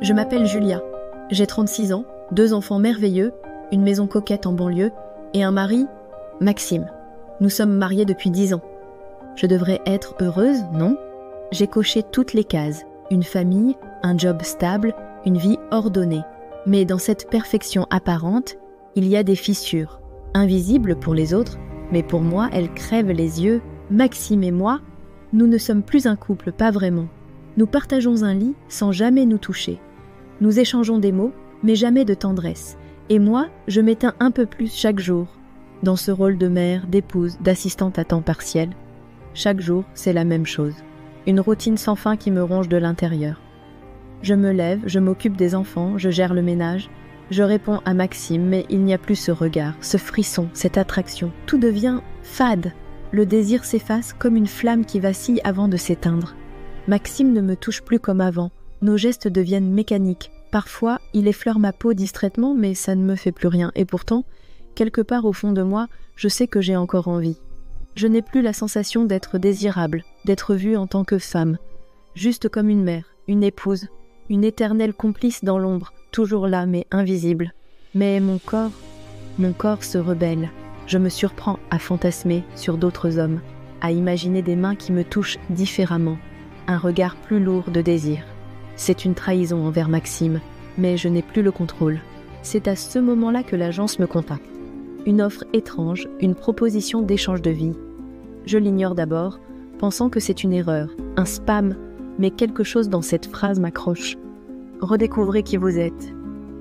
Je m'appelle Julia. J'ai 36 ans, 2 enfants merveilleux, une maison coquette en banlieue et un mari, Maxime. Nous sommes mariés depuis 10 ans. Je devrais être heureuse, non? J'ai coché toutes les cases. Une famille, un job stable, une vie ordonnée. Mais dans cette perfection apparente, il y a des fissures. Invisibles pour les autres, mais pour moi, elles crèvent les yeux. Maxime et moi, nous ne sommes plus un couple, pas vraiment. Nous partageons un lit sans jamais nous toucher. Nous échangeons des mots, mais jamais de tendresse. Et moi, je m'éteins un peu plus chaque jour. Dans ce rôle de mère, d'épouse, d'assistante à temps partiel. Chaque jour, c'est la même chose. Une routine sans fin qui me ronge de l'intérieur. Je me lève, je m'occupe des enfants, je gère le ménage. Je réponds à Maxime, mais il n'y a plus ce regard, ce frisson, cette attraction. Tout devient fade. Le désir s'efface comme une flamme qui vacille avant de s'éteindre. Maxime ne me touche plus comme avant. Nos gestes deviennent mécaniques. Parfois, il effleure ma peau distraitement, mais ça ne me fait plus rien. Et pourtant, quelque part au fond de moi, je sais que j'ai encore envie. Je n'ai plus la sensation d'être désirable, d'être vue en tant que femme. Juste comme une mère, une épouse, une éternelle complice dans l'ombre, toujours là mais invisible. Mais mon corps se rebelle. Je me surprends à fantasmer sur d'autres hommes, à imaginer des mains qui me touchent différemment, un regard plus lourd de désir. C'est une trahison envers Maxime, mais je n'ai plus le contrôle. C'est à ce moment-là que l'agence me contacte. Une offre étrange, une proposition d'échange de vie. Je l'ignore d'abord, pensant que c'est une erreur, un spam, mais quelque chose dans cette phrase m'accroche. Redécouvrez qui vous êtes.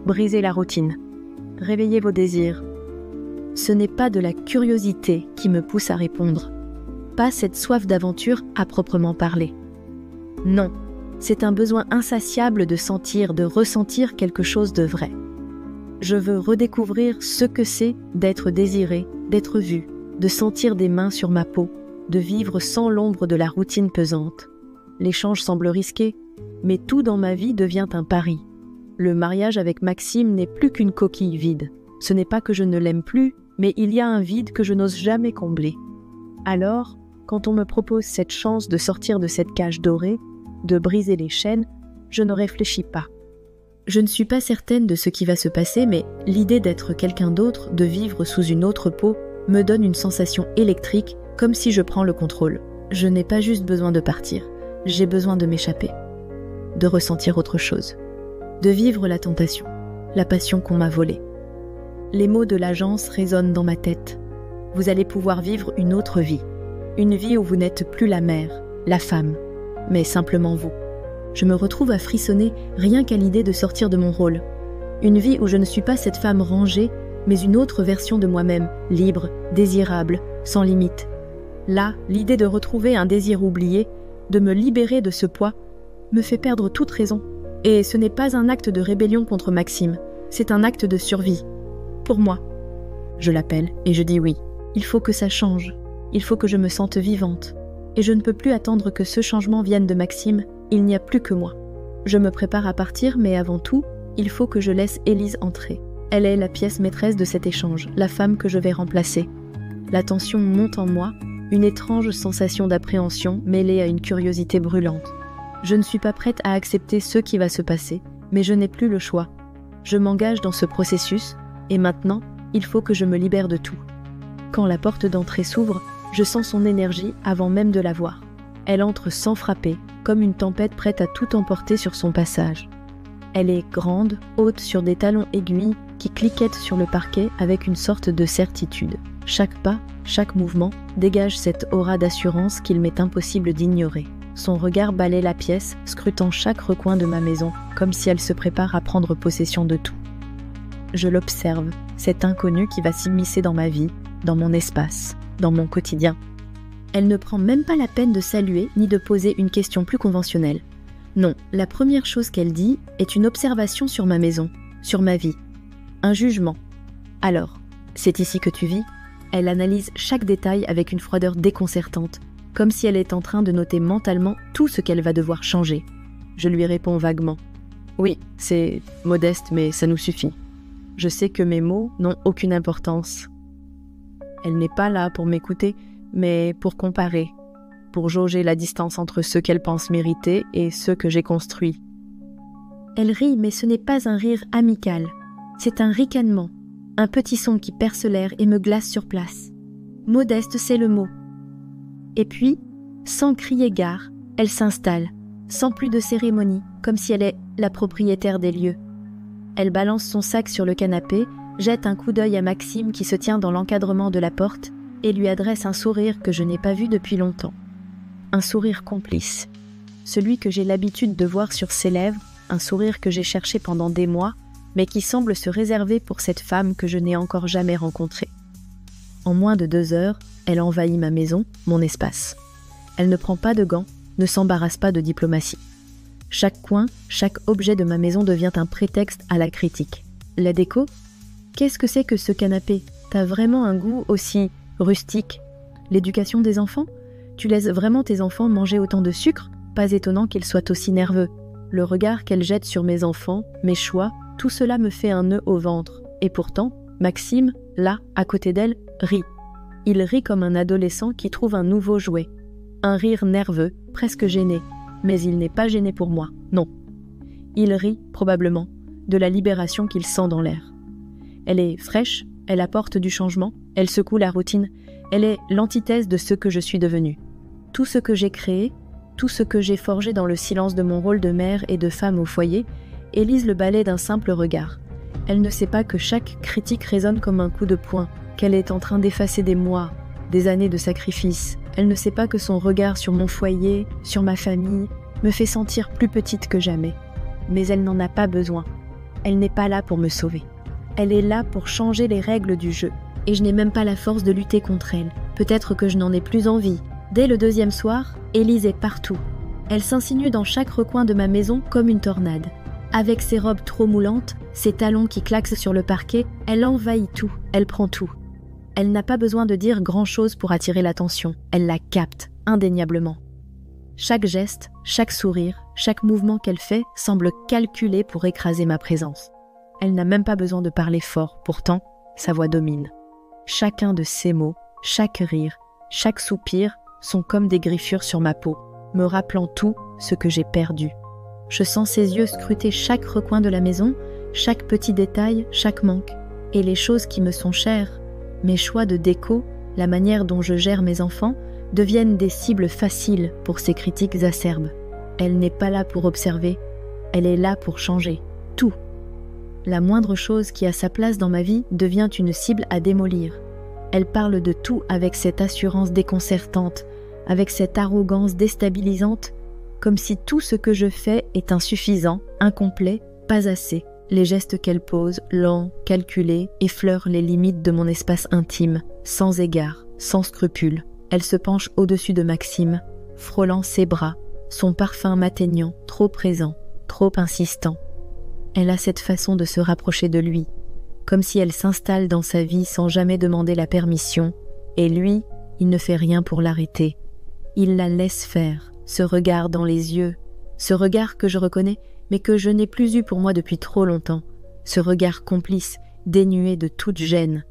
Brisez la routine. Réveillez vos désirs. Ce n'est pas de la curiosité qui me pousse à répondre. Pas cette soif d'aventure à proprement parler. Non, c'est un besoin insatiable de sentir, de ressentir quelque chose de vrai. Je veux redécouvrir ce que c'est d'être désiré, d'être vu, de sentir des mains sur ma peau, de vivre sans l'ombre de la routine pesante. L'échange semble risqué, mais tout dans ma vie devient un pari. Le mariage avec Maxime n'est plus qu'une coquille vide. Ce n'est pas que je ne l'aime plus, mais il y a un vide que je n'ose jamais combler. Alors, quand on me propose cette chance de sortir de cette cage dorée, de briser les chaînes, je ne réfléchis pas. Je ne suis pas certaine de ce qui va se passer, mais l'idée d'être quelqu'un d'autre, de vivre sous une autre peau, me donne une sensation électrique, comme si je prends le contrôle. Je n'ai pas juste besoin de partir, j'ai besoin de m'échapper, de ressentir autre chose, de vivre la tentation, la passion qu'on m'a volée. Les mots de l'agence résonnent dans ma tête. Vous allez pouvoir vivre une autre vie, une vie où vous n'êtes plus la mère, la femme, mais simplement vous. Je me retrouve à frissonner rien qu'à l'idée de sortir de mon rôle. Une vie où je ne suis pas cette femme rangée, mais une autre version de moi-même, libre, désirable, sans limite. Là, l'idée de retrouver un désir oublié, de me libérer de ce poids, me fait perdre toute raison. Et ce n'est pas un acte de rébellion contre Maxime, c'est un acte de survie. Pour moi. Je l'appelle et je dis oui. Il faut que ça change. Il faut que je me sente vivante. Et je ne peux plus attendre que ce changement vienne de Maxime. Il n'y a plus que moi. Je me prépare à partir, mais avant tout, il faut que je laisse Élise entrer. Elle est la pièce maîtresse de cet échange, la femme que je vais remplacer. La tension monte en moi, une étrange sensation d'appréhension mêlée à une curiosité brûlante. Je ne suis pas prête à accepter ce qui va se passer, mais je n'ai plus le choix. Je m'engage dans ce processus, et maintenant, il faut que je me libère de tout. Quand la porte d'entrée s'ouvre, je sens son énergie avant même de la voir. Elle entre sans frapper, comme une tempête prête à tout emporter sur son passage. Elle est grande, haute sur des talons aiguilles qui cliquettent sur le parquet avec une sorte de certitude. Chaque pas, chaque mouvement dégage cette aura d'assurance qu'il m'est impossible d'ignorer. Son regard balaie la pièce, scrutant chaque recoin de ma maison, comme si elle se prépare à prendre possession de tout. Je l'observe, cet inconnu qui va s'immiscer dans ma vie, dans mon espace, dans mon quotidien. Elle ne prend même pas la peine de saluer ni de poser une question plus conventionnelle. Non, la première chose qu'elle dit est une observation sur ma maison, sur ma vie. Un jugement. Alors, c'est ici que tu vis ? Elle analyse chaque détail avec une froideur déconcertante, comme si elle est en train de noter mentalement tout ce qu'elle va devoir changer. Je lui réponds vaguement. Oui, c'est modeste, mais ça nous suffit. Je sais que mes mots n'ont aucune importance. Elle n'est pas là pour m'écouter, mais pour comparer, pour jauger la distance entre ceux qu'elle pense mériter et ceux que j'ai construits. Elle rit, mais ce n'est pas un rire amical. C'est un ricanement, un petit son qui perce l'air et me glace sur place. Modeste, c'est le mot. Et puis, sans crier gare, elle s'installe, sans plus de cérémonie, comme si elle est la propriétaire des lieux. Elle balance son sac sur le canapé, jette un coup d'œil à Maxime qui se tient dans l'encadrement de la porte et lui adresse un sourire que je n'ai pas vu depuis longtemps. Un sourire complice. Celui que j'ai l'habitude de voir sur ses lèvres, un sourire que j'ai cherché pendant des mois, mais qui semble se réserver pour cette femme que je n'ai encore jamais rencontrée. En moins de 2 heures, elle envahit ma maison, mon espace. Elle ne prend pas de gants, ne s'embarrasse pas de diplomatie. Chaque coin, chaque objet de ma maison devient un prétexte à la critique. La déco ? Qu'est-ce que c'est que ce canapé ? T'as vraiment un goût aussi rustique. L'éducation des enfants ? Tu laisses vraiment tes enfants manger autant de sucre ? Pas étonnant qu'ils soient aussi nerveux. Le regard qu'elle jette sur mes enfants, mes choix, tout cela me fait un nœud au ventre. Et pourtant, Maxime, là, à côté d'elle, rit. Il rit comme un adolescent qui trouve un nouveau jouet. Un rire nerveux, presque gêné. Mais il n'est pas gêné pour moi, non. Il rit, probablement, de la libération qu'il sent dans l'air. Elle est fraîche, elle apporte du changement, elle secoue la routine, elle est l'antithèse de ce que je suis devenue. Tout ce que j'ai créé, tout ce que j'ai forgé dans le silence de mon rôle de mère et de femme au foyer, Élise le balaie d'un simple regard. Elle ne sait pas que chaque critique résonne comme un coup de poing, qu'elle est en train d'effacer des mois, des années de sacrifice. Elle ne sait pas que son regard sur mon foyer, sur ma famille, me fait sentir plus petite que jamais. Mais elle n'en a pas besoin. Elle n'est pas là pour me sauver. Elle est là pour changer les règles du jeu. Et je n'ai même pas la force de lutter contre elle. Peut-être que je n'en ai plus envie. Dès le 2e soir, Élise est partout. Elle s'insinue dans chaque recoin de ma maison comme une tornade. Avec ses robes trop moulantes, ses talons qui claquent sur le parquet, elle envahit tout, elle prend tout. Elle n'a pas besoin de dire grand-chose pour attirer l'attention. Elle la capte, indéniablement. Chaque geste, chaque sourire, chaque mouvement qu'elle fait semble calculé pour écraser ma présence. Elle n'a même pas besoin de parler fort, pourtant, sa voix domine. Chacun de ses mots, chaque rire, chaque soupir sont comme des griffures sur ma peau, me rappelant tout ce que j'ai perdu. Je sens ses yeux scruter chaque recoin de la maison, chaque petit détail, chaque manque. Et les choses qui me sont chères, mes choix de déco, la manière dont je gère mes enfants, deviennent des cibles faciles pour ces critiques acerbes. Elle n'est pas là pour observer, elle est là pour changer. Tout. La moindre chose qui a sa place dans ma vie devient une cible à démolir. Elle parle de tout avec cette assurance déconcertante, avec cette arrogance déstabilisante, comme si tout ce que je fais est insuffisant, incomplet, pas assez. Les gestes qu'elle pose, lents, calculés, effleurent les limites de mon espace intime, sans égard, sans scrupule. Elle se penche au-dessus de Maxime, frôlant ses bras, son parfum m'atteignant, trop présent, trop insistant. Elle a cette façon de se rapprocher de lui, comme si elle s'installe dans sa vie sans jamais demander la permission, et lui, il ne fait rien pour l'arrêter. Il la laisse faire, ce regard dans les yeux, ce regard que je reconnais, mais que je n'ai plus eu pour moi depuis trop longtemps, ce regard complice, dénué de toute gêne,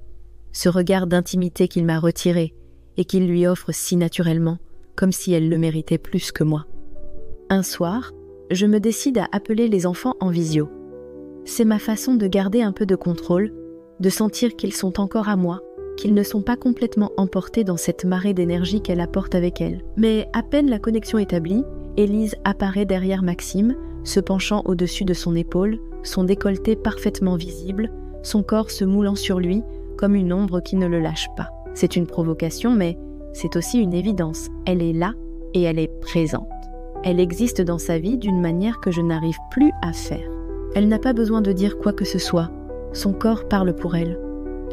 ce regard d'intimité qu'il m'a retiré et qu'il lui offre si naturellement, comme si elle le méritait plus que moi. Un soir, je me décide à appeler les enfants en visio. C'est ma façon de garder un peu de contrôle, de sentir qu'ils sont encore à moi, qu'ils ne sont pas complètement emportés dans cette marée d'énergie qu'elle apporte avec elle. Mais à peine la connexion établie, Élise apparaît derrière Maxime, se penchant au-dessus de son épaule, son décolleté parfaitement visible, son corps se moulant sur lui comme une ombre qui ne le lâche pas. C'est une provocation, mais c'est aussi une évidence. Elle est là et elle est présente. Elle existe dans sa vie d'une manière que je n'arrive plus à faire. Elle n'a pas besoin de dire quoi que ce soit. Son corps parle pour elle.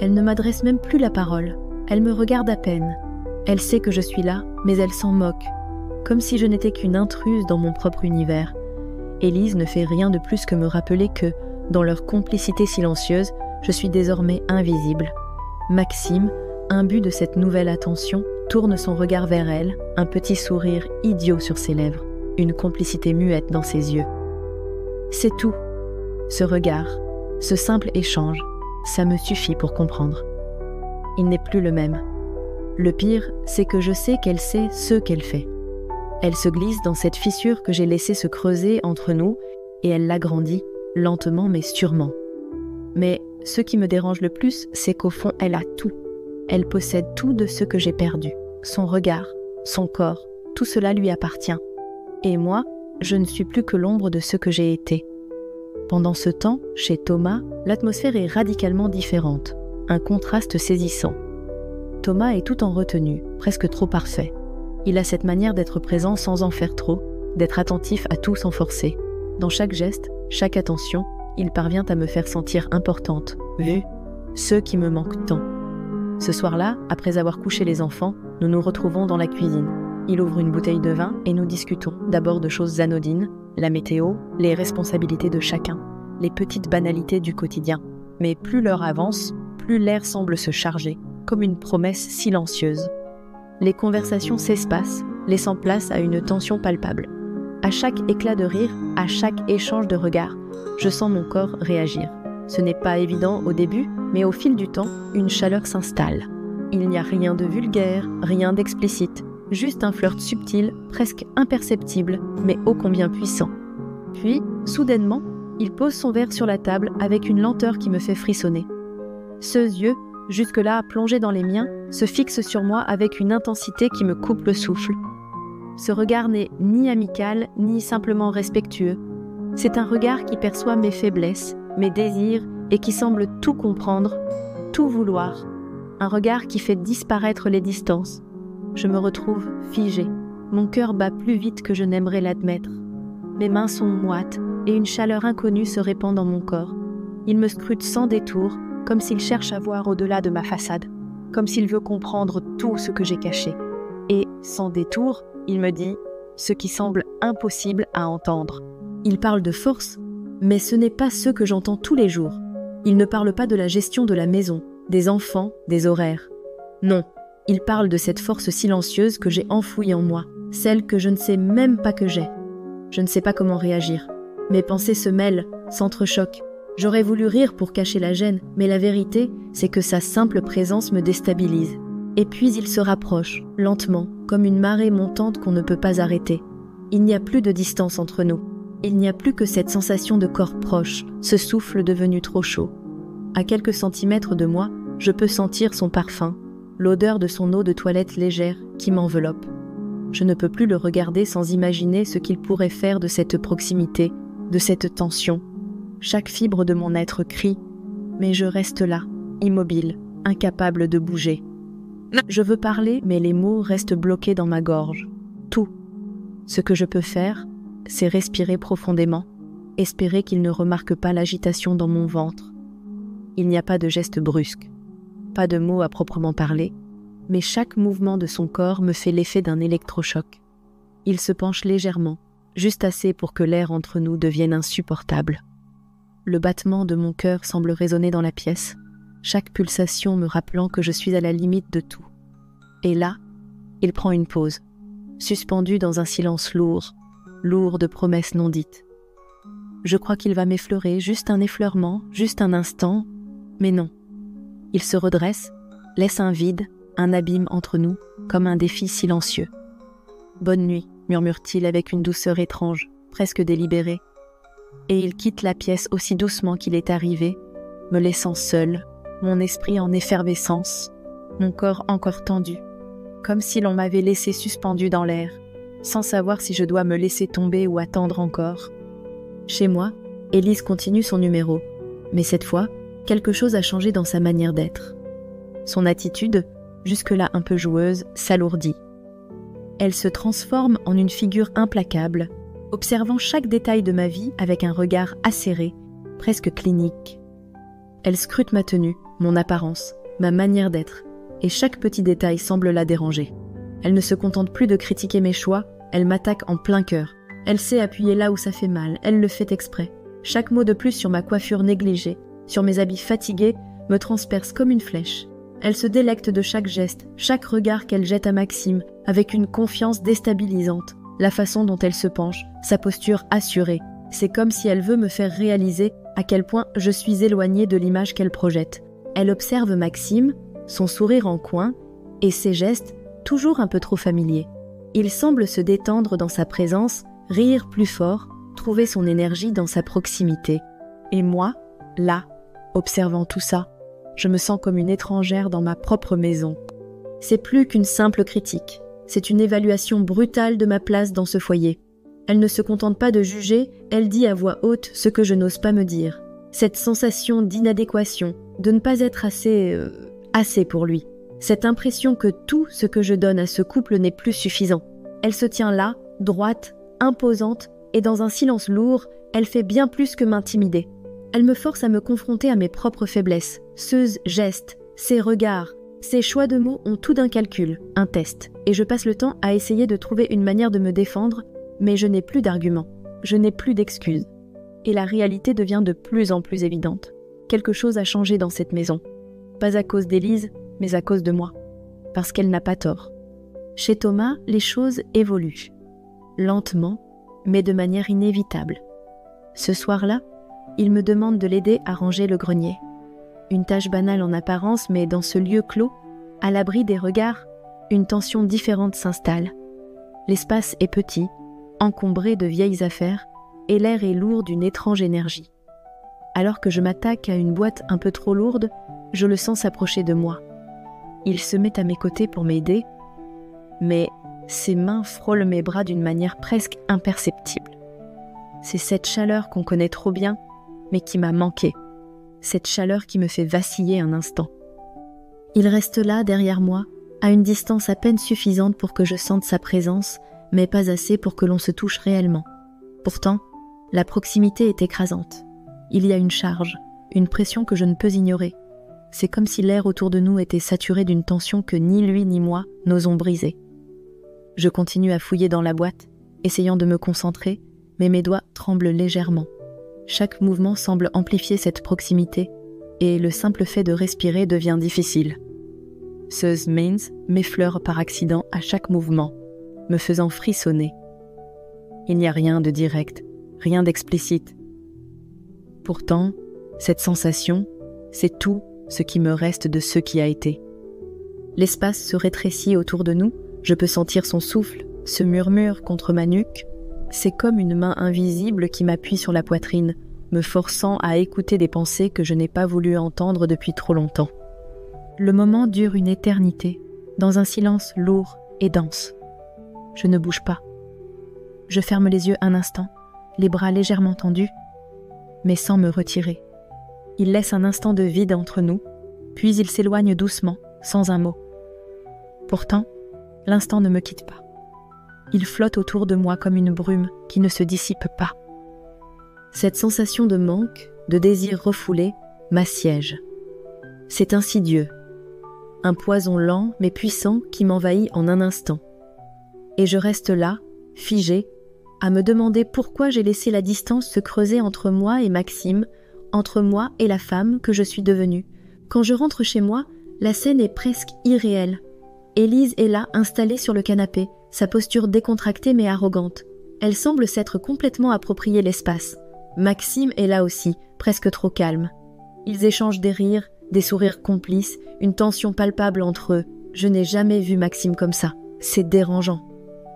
Elle ne m'adresse même plus la parole. Elle me regarde à peine. Elle sait que je suis là, mais elle s'en moque, comme si je n'étais qu'une intruse dans mon propre univers. Élise ne fait rien de plus que me rappeler que, dans leur complicité silencieuse, je suis désormais invisible. Maxime, imbu de cette nouvelle attention, tourne son regard vers elle, un petit sourire idiot sur ses lèvres, une complicité muette dans ses yeux. C'est tout. Ce regard, ce simple échange, ça me suffit pour comprendre. Il n'est plus le même. Le pire, c'est que je sais qu'elle sait ce qu'elle fait. Elle se glisse dans cette fissure que j'ai laissée se creuser entre nous et elle l'agrandit, lentement mais sûrement. Mais ce qui me dérange le plus, c'est qu'au fond, elle a tout. Elle possède tout de ce que j'ai perdu. Son regard, son corps, tout cela lui appartient. Et moi, je ne suis plus que l'ombre de ce que j'ai été. Pendant ce temps, chez Thomas, l'atmosphère est radicalement différente, un contraste saisissant. Thomas est tout en retenue, presque trop parfait. Il a cette manière d'être présent sans en faire trop, d'être attentif à tout sans forcer. Dans chaque geste, chaque attention, il parvient à me faire sentir importante, vue, ce qui me manque tant. Ce soir-là, après avoir couché les enfants, nous nous retrouvons dans la cuisine. Il ouvre une bouteille de vin et nous discutons d'abord de choses anodines, la météo, les responsabilités de chacun, les petites banalités du quotidien. Mais plus l'heure avance, plus l'air semble se charger, comme une promesse silencieuse. Les conversations s'espacent, laissant place à une tension palpable. À chaque éclat de rire, à chaque échange de regards, je sens mon corps réagir. Ce n'est pas évident au début, mais au fil du temps, une chaleur s'installe. Il n'y a rien de vulgaire, rien d'explicite, juste un flirt subtil, presque imperceptible, mais ô combien puissant. Puis, soudainement, il pose son verre sur la table avec une lenteur qui me fait frissonner. Ses yeux, jusque-là plongés dans les miens, se fixent sur moi avec une intensité qui me coupe le souffle. Ce regard n'est ni amical, ni simplement respectueux. C'est un regard qui perçoit mes faiblesses, mes désirs et qui semble tout comprendre, tout vouloir. Un regard qui fait disparaître les distances. Je me retrouve figée. Mon cœur bat plus vite que je n'aimerais l'admettre. Mes mains sont moites et une chaleur inconnue se répand dans mon corps. Il me scrute sans détour, comme s'il cherche à voir au-delà de ma façade, comme s'il veut comprendre tout ce que j'ai caché. Et, sans détour, il me dit ce qui semble impossible à entendre. Il parle de force, mais ce n'est pas ce que j'entends tous les jours. Il ne parle pas de la gestion de la maison, des enfants, des horaires. Non, il parle de cette force silencieuse que j'ai enfouie en moi, celle que je ne sais même pas que j'ai. Je ne sais pas comment réagir. Mes pensées se mêlent, s'entrechoquent. J'aurais voulu rire pour cacher la gêne, mais la vérité, c'est que sa simple présence me déstabilise. Et puis il se rapproche, lentement, comme une marée montante qu'on ne peut pas arrêter. Il n'y a plus de distance entre nous. Il n'y a plus que cette sensation de corps proche, ce souffle devenu trop chaud. À quelques centimètres de moi, je peux sentir son parfum, l'odeur de son eau de toilette légère qui m'enveloppe. Je ne peux plus le regarder sans imaginer ce qu'il pourrait faire de cette proximité, de cette tension. Chaque fibre de mon être crie, mais je reste là, immobile, incapable de bouger. Je veux parler, mais les mots restent bloqués dans ma gorge. Tout. Ce que je peux faire, c'est respirer profondément, espérer qu'il ne remarque pas l'agitation dans mon ventre. Il n'y a pas de geste brusque, pas de mots à proprement parler, mais chaque mouvement de son corps me fait l'effet d'un électrochoc. Il se penche légèrement, juste assez pour que l'air entre nous devienne insupportable. Le battement de mon cœur semble résonner dans la pièce, chaque pulsation me rappelant que je suis à la limite de tout. Et là, il prend une pause, suspendu dans un silence lourd, lourd de promesses non dites. Je crois qu'il va m'effleurer, juste un effleurement, juste un instant, mais non. Il se redresse, laisse un vide, un abîme entre nous, comme un défi silencieux. « Bonne nuit », murmure-t-il avec une douceur étrange, presque délibérée. Et il quitte la pièce aussi doucement qu'il est arrivé, me laissant seul, mon esprit en effervescence, mon corps encore tendu, comme si l'on m'avait laissé suspendu dans l'air, sans savoir si je dois me laisser tomber ou attendre encore. Chez moi, Élise continue son numéro, mais cette fois, quelque chose a changé dans sa manière d'être. Son attitude, jusque-là un peu joueuse, s'alourdit. Elle se transforme en une figure implacable, observant chaque détail de ma vie avec un regard acéré, presque clinique. Elle scrute ma tenue, mon apparence, ma manière d'être, et chaque petit détail semble la déranger. Elle ne se contente plus de critiquer mes choix, elle m'attaque en plein cœur. Elle sait appuyer là où ça fait mal, elle le fait exprès. Chaque mot de plus sur ma coiffure négligée, sur mes habits fatigués, me transperce comme une flèche. Elle se délecte de chaque geste, chaque regard qu'elle jette à Maxime, avec une confiance déstabilisante. La façon dont elle se penche, sa posture assurée, c'est comme si elle veut me faire réaliser à quel point je suis éloignée de l'image qu'elle projette. Elle observe Maxime, son sourire en coin, et ses gestes, toujours un peu trop familiers. Il semble se détendre dans sa présence, rire plus fort, retrouver son énergie dans sa proximité. Et moi, là, observant tout ça, je me sens comme une étrangère dans ma propre maison. C'est plus qu'une simple critique, c'est une évaluation brutale de ma place dans ce foyer. Elle ne se contente pas de juger, elle dit à voix haute ce que je n'ose pas me dire. Cette sensation d'inadéquation, de ne pas être assez pour lui. Cette impression que tout ce que je donne à ce couple n'est plus suffisant. Elle se tient là, droite, imposante, et dans un silence lourd, elle fait bien plus que m'intimider. Elle me force à me confronter à mes propres faiblesses. Ses gestes, ses regards, ses choix de mots ont tout d'un calcul, un test, et je passe le temps à essayer de trouver une manière de me défendre, mais je n'ai plus d'arguments, je n'ai plus d'excuses. Et la réalité devient de plus en plus évidente. Quelque chose a changé dans cette maison. Pas à cause d'Élise, mais à cause de moi. Parce qu'elle n'a pas tort. Chez Thomas, les choses évoluent. Lentement, mais de manière inévitable. Ce soir-là, il me demande de l'aider à ranger le grenier. Une tâche banale en apparence, mais dans ce lieu clos, à l'abri des regards, une tension différente s'installe. L'espace est petit, encombré de vieilles affaires, et l'air est lourd d'une étrange énergie. Alors que je m'attaque à une boîte un peu trop lourde, je le sens s'approcher de moi. Il se met à mes côtés pour m'aider, mais ses mains frôlent mes bras d'une manière presque imperceptible. C'est cette chaleur qu'on connaît trop bien, mais qui m'a manqué. Cette chaleur qui me fait vaciller un instant. Il reste là, derrière moi, à une distance à peine suffisante pour que je sente sa présence, mais pas assez pour que l'on se touche réellement. Pourtant, la proximité est écrasante. Il y a une charge, une pression que je ne peux ignorer. C'est comme si l'air autour de nous était saturé d'une tension que ni lui ni moi n'osons briser. Je continue à fouiller dans la boîte, essayant de me concentrer, mais mes doigts tremblent légèrement. Chaque mouvement semble amplifier cette proximité, et le simple fait de respirer devient difficile. Suze Means m'effleure par accident à chaque mouvement, me faisant frissonner. Il n'y a rien de direct, rien d'explicite. Pourtant, cette sensation, c'est tout ce qui me reste de ce qui a été. L'espace se rétrécit autour de nous, je peux sentir son souffle, se murmure contre ma nuque. C'est comme une main invisible qui m'appuie sur la poitrine, me forçant à écouter des pensées que je n'ai pas voulu entendre depuis trop longtemps. Le moment dure une éternité, dans un silence lourd et dense. Je ne bouge pas. Je ferme les yeux un instant, les bras légèrement tendus, mais sans me retirer. Il laisse un instant de vide entre nous, puis il s'éloigne doucement, sans un mot. Pourtant, l'instant ne me quitte pas. Il flotte autour de moi comme une brume qui ne se dissipe pas. Cette sensation de manque, de désir refoulé, m'assiège. C'est insidieux. Un poison lent mais puissant qui m'envahit en un instant. Et je reste là, figée, à me demander pourquoi j'ai laissé la distance se creuser entre moi et Maxime, entre moi et la femme que je suis devenue. Quand je rentre chez moi, la scène est presque irréelle. Élise est là, installée sur le canapé, sa posture décontractée mais arrogante. Elle semble s'être complètement approprié l'espace. Maxime est là aussi, presque trop calme. Ils échangent des rires, des sourires complices, une tension palpable entre eux. Je n'ai jamais vu Maxime comme ça. C'est dérangeant.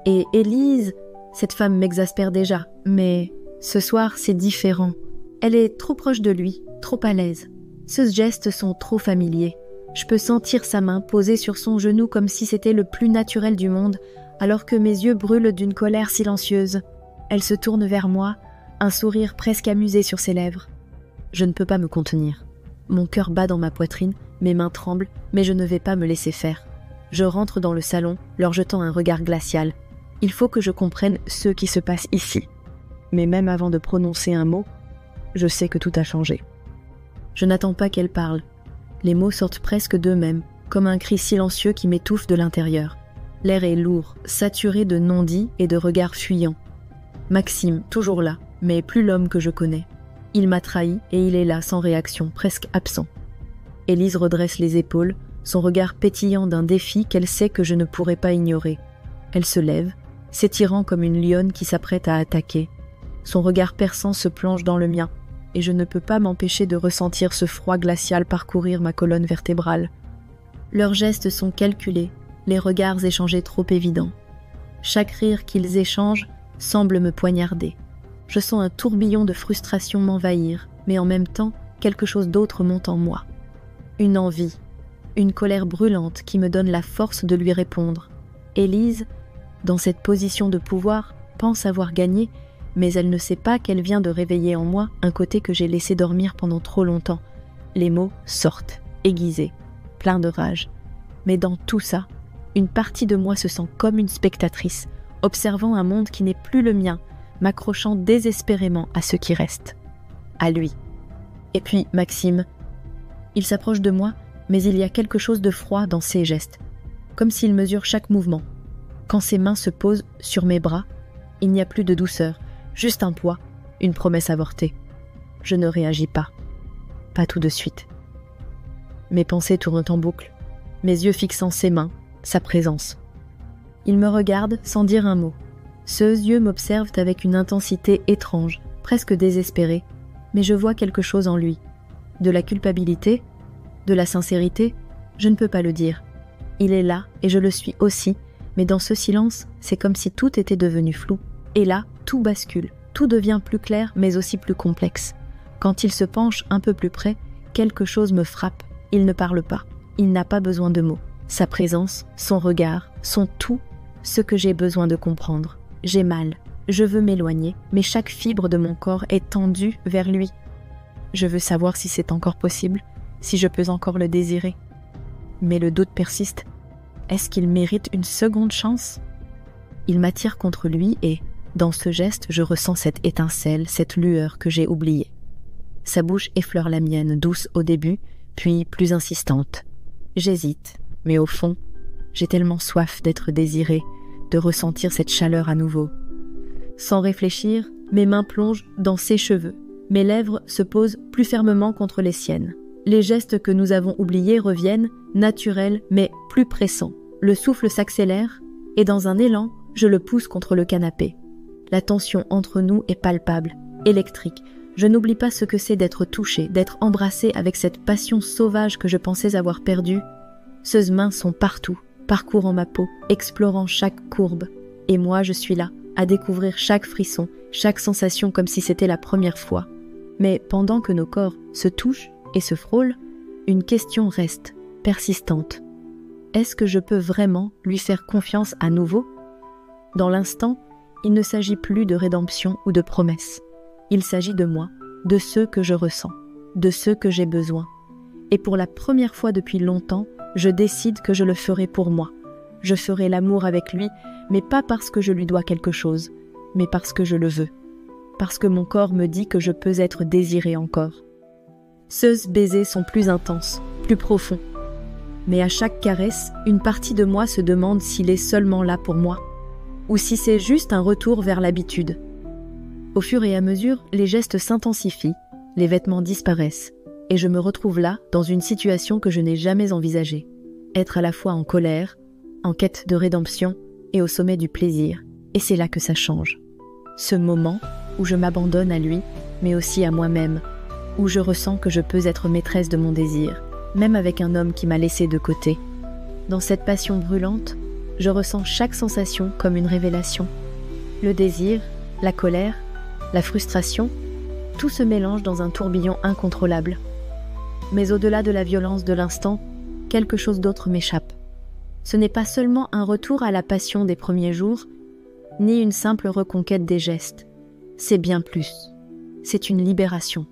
Et Élise, cette femme m'exaspère déjà, mais ce soir c'est différent. Elle est trop proche de lui, trop à l'aise. Ses gestes sont trop familiers. Je peux sentir sa main posée sur son genou comme si c'était le plus naturel du monde, alors que mes yeux brûlent d'une colère silencieuse. Elle se tourne vers moi, un sourire presque amusé sur ses lèvres. Je ne peux pas me contenir. Mon cœur bat dans ma poitrine, mes mains tremblent, mais je ne vais pas me laisser faire. Je rentre dans le salon, leur jetant un regard glacial. Il faut que je comprenne ce qui se passe ici. Mais même avant de prononcer un mot, je sais que tout a changé. Je n'attends pas qu'elle parle. Les mots sortent presque d'eux-mêmes, comme un cri silencieux qui m'étouffe de l'intérieur. L'air est lourd, saturé de non-dits et de regards fuyants. Maxime, toujours là, mais plus l'homme que je connais. Il m'a trahi et il est là, sans réaction, presque absent. Élise redresse les épaules, son regard pétillant d'un défi qu'elle sait que je ne pourrai pas ignorer. Elle se lève, s'étirant comme une lionne qui s'apprête à attaquer. Son regard perçant se plonge dans le mien, et je ne peux pas m'empêcher de ressentir ce froid glacial parcourir ma colonne vertébrale. Leurs gestes sont calculés, les regards échangés trop évidents. Chaque rire qu'ils échangent semble me poignarder. Je sens un tourbillon de frustration m'envahir, mais en même temps, quelque chose d'autre monte en moi. Une envie, une colère brûlante qui me donne la force de lui répondre. Élise, dans cette position de pouvoir, pense avoir gagné, mais elle ne sait pas qu'elle vient de réveiller en moi un côté que j'ai laissé dormir pendant trop longtemps. Les mots sortent, aiguisés, pleins de rage. Mais dans tout ça, une partie de moi se sent comme une spectatrice, observant un monde qui n'est plus le mien, m'accrochant désespérément à ce qui reste. À lui. Et puis Maxime. Il s'approche de moi, mais il y a quelque chose de froid dans ses gestes, comme s'il mesure chaque mouvement. Quand ses mains se posent sur mes bras, il n'y a plus de douceur, juste un poids, une promesse avortée. Je ne réagis pas. Pas tout de suite. Mes pensées tournent en boucle, mes yeux fixant ses mains, sa présence. Il me regarde sans dire un mot. Ses yeux m'observent avec une intensité étrange, presque désespérée, mais je vois quelque chose en lui. De la culpabilité, de la sincérité, je ne peux pas le dire. Il est là et je le suis aussi, mais dans ce silence, c'est comme si tout était devenu flou. Et là, tout bascule, tout devient plus clair mais aussi plus complexe. Quand il se penche un peu plus près, quelque chose me frappe. Il ne parle pas, il n'a pas besoin de mots. Sa présence, son regard, sont tout ce que j'ai besoin de comprendre. J'ai mal, je veux m'éloigner, mais chaque fibre de mon corps est tendue vers lui. Je veux savoir si c'est encore possible, si je peux encore le désirer. Mais le doute persiste. Est-ce qu'il mérite une seconde chance ? Il m'attire contre lui et, dans ce geste, je ressens cette étincelle, cette lueur que j'ai oubliée. Sa bouche effleure la mienne, douce au début, puis plus insistante. J'hésite, mais au fond, j'ai tellement soif d'être désirée, de ressentir cette chaleur à nouveau. Sans réfléchir, mes mains plongent dans ses cheveux. Mes lèvres se posent plus fermement contre les siennes. Les gestes que nous avons oubliés reviennent, naturels mais plus pressants. Le souffle s'accélère et dans un élan, je le pousse contre le canapé. La tension entre nous est palpable, électrique. Je n'oublie pas ce que c'est d'être touchée, d'être embrassée avec cette passion sauvage que je pensais avoir perdue. Ses mains sont partout, parcourant ma peau, explorant chaque courbe. Et moi, je suis là, à découvrir chaque frisson, chaque sensation comme si c'était la première fois. Mais pendant que nos corps se touchent et se frôlent, une question reste, persistante. Est-ce que je peux vraiment lui faire confiance à nouveau ? Dans l'instant, il ne s'agit plus de rédemption ou de promesse. Il s'agit de moi, de ce que je ressens, de ce que j'ai besoin. Et pour la première fois depuis longtemps, je décide que je le ferai pour moi. Je ferai l'amour avec lui, mais pas parce que je lui dois quelque chose, mais parce que je le veux. Parce que mon corps me dit que je peux être désirée encore. Ces baisers sont plus intenses, plus profonds. Mais à chaque caresse, une partie de moi se demande s'il est seulement là pour moi, ou si c'est juste un retour vers l'habitude. Au fur et à mesure, les gestes s'intensifient, les vêtements disparaissent, et je me retrouve là, dans une situation que je n'ai jamais envisagée. Être à la fois en colère, en quête de rédemption, et au sommet du plaisir. Et c'est là que ça change. Ce moment où je m'abandonne à lui, mais aussi à moi-même, où je ressens que je peux être maîtresse de mon désir, même avec un homme qui m'a laissé de côté. Dans cette passion brûlante, je ressens chaque sensation comme une révélation. Le désir, la colère, la frustration, tout se mélange dans un tourbillon incontrôlable. Mais au-delà de la violence de l'instant, quelque chose d'autre m'échappe. Ce n'est pas seulement un retour à la passion des premiers jours, ni une simple reconquête des gestes. C'est bien plus. C'est une libération.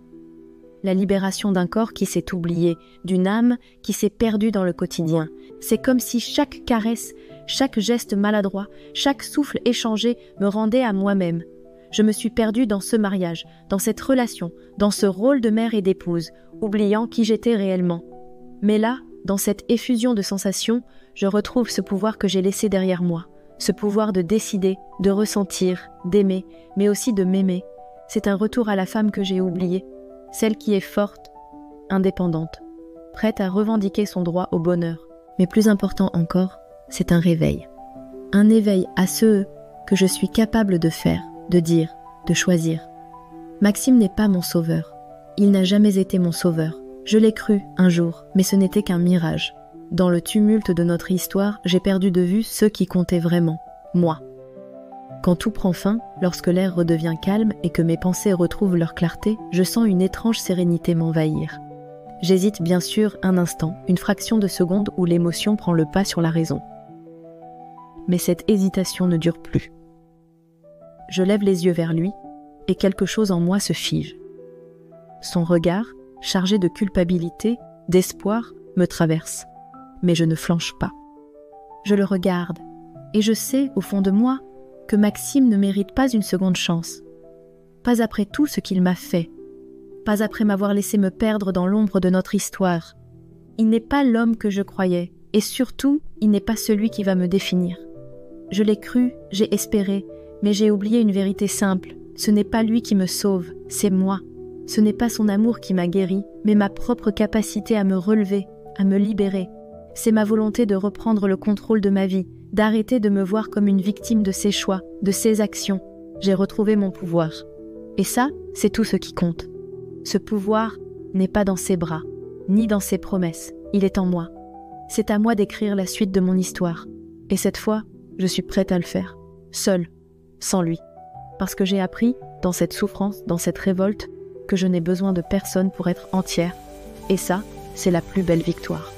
La libération d'un corps qui s'est oublié, d'une âme qui s'est perdue dans le quotidien. C'est comme si chaque caresse, chaque geste maladroit, chaque souffle échangé me rendait à moi-même. Je me suis perdue dans ce mariage, dans cette relation, dans ce rôle de mère et d'épouse, oubliant qui j'étais réellement. Mais là, dans cette effusion de sensations, je retrouve ce pouvoir que j'ai laissé derrière moi, ce pouvoir de décider, de ressentir, d'aimer, mais aussi de m'aimer. C'est un retour à la femme que j'ai oubliée, celle qui est forte, indépendante, prête à revendiquer son droit au bonheur. Mais plus important encore, c'est un réveil. Un éveil à ce que je suis capable de faire, de dire, de choisir. Maxime n'est pas mon sauveur. Il n'a jamais été mon sauveur. Je l'ai cru un jour, mais ce n'était qu'un mirage. Dans le tumulte de notre histoire, j'ai perdu de vue ce qui comptait vraiment, moi. Quand tout prend fin, lorsque l'air redevient calme et que mes pensées retrouvent leur clarté, je sens une étrange sérénité m'envahir. J'hésite bien sûr un instant, une fraction de seconde où l'émotion prend le pas sur la raison. Mais cette hésitation ne dure plus. Je lève les yeux vers lui et quelque chose en moi se fige. Son regard, chargé de culpabilité, d'espoir, me traverse. Mais je ne flanche pas. Je le regarde et je sais, au fond de moi, que Maxime ne mérite pas une seconde chance. Pas après tout ce qu'il m'a fait. Pas après m'avoir laissé me perdre dans l'ombre de notre histoire. Il n'est pas l'homme que je croyais, et surtout, il n'est pas celui qui va me définir. Je l'ai cru, j'ai espéré, mais j'ai oublié une vérité simple. Ce n'est pas lui qui me sauve, c'est moi. Ce n'est pas son amour qui m'a guéri, mais ma propre capacité à me relever, à me libérer. C'est ma volonté de reprendre le contrôle de ma vie, d'arrêter de me voir comme une victime de ses choix, de ses actions. J'ai retrouvé mon pouvoir. Et ça, c'est tout ce qui compte. Ce pouvoir n'est pas dans ses bras, ni dans ses promesses, il est en moi. C'est à moi d'écrire la suite de mon histoire. Et cette fois, je suis prête à le faire, seule, sans lui. Parce que j'ai appris, dans cette souffrance, dans cette révolte, que je n'ai besoin de personne pour être entière. Et ça, c'est la plus belle victoire.